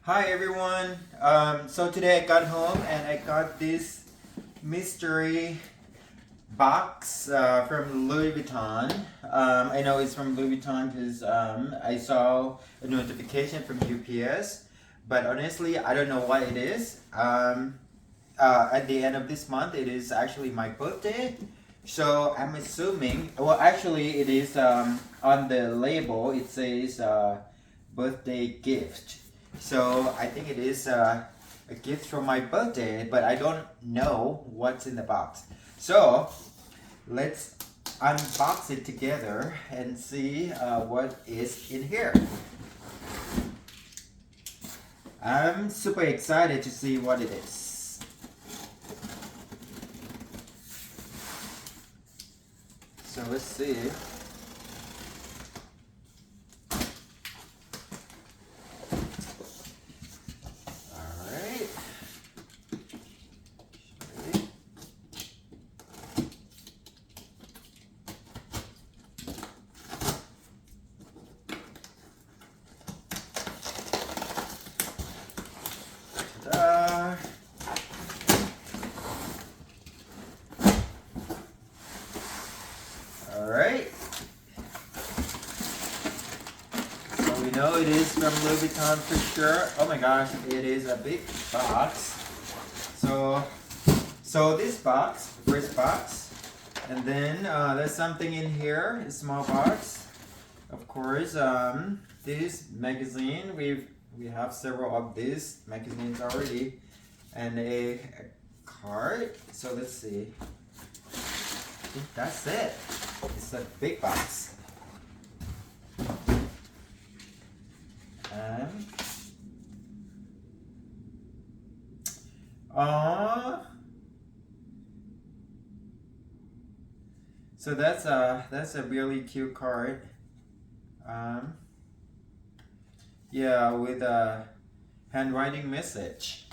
Hi everyone. So today I got home and I got this mystery box from Louis Vuitton. I know it's from Louis Vuitton because I saw a notification from UPS, but honestly I don't know what it is. At the end of this month, it is actually my birthday. So I'm assuming, well, actually, it is on the label, it says birthday gift. So I think it is a gift for my birthday, but I don't know what's in the box. So let's unbox it together and see what is in here. I'm super excited to see what it is. So let's see. All right. Ta-da. All right. So we know it is from Louis Vuitton for sure. Oh my gosh, it is a big box. So this box, first box, and then there's something in here, a small box. Of course, this magazine, we have several of these magazines already, and a card. So let's see. I think that's it. It's a big box. So that's a really cute card. Yeah, with a handwriting message.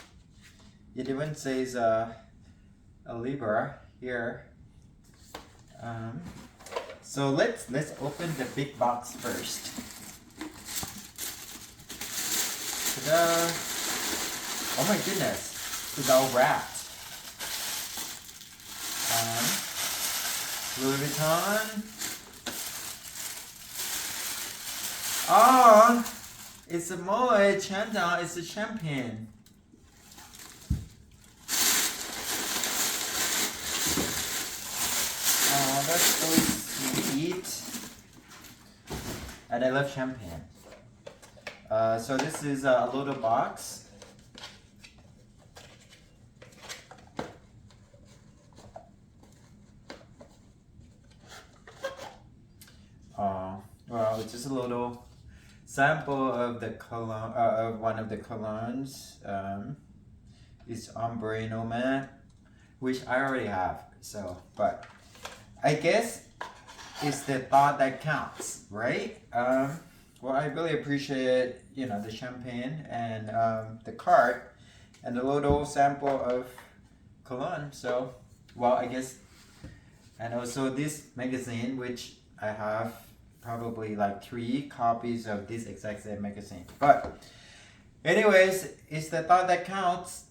It even says a Libra here. So let's open the big box first. Ta-da! Oh my goodness, it's all wrapped. Louis Vuitton. Oh, it's a Moet Chandon. It's a champagne. Oh, that's so sweet. And I love champagne. So this is a little box. Well, it's just a little sample of the cologne, of one of the colognes. It's Ombre Nomad, which I already have. So, but I guess it's the thought that counts, right? Well, I really appreciate, the champagne and the card and the little sample of cologne. So, well, I guess, and also this magazine, which I have probably like 3 copies of this exact same magazine. But anyways, it's the thought that counts.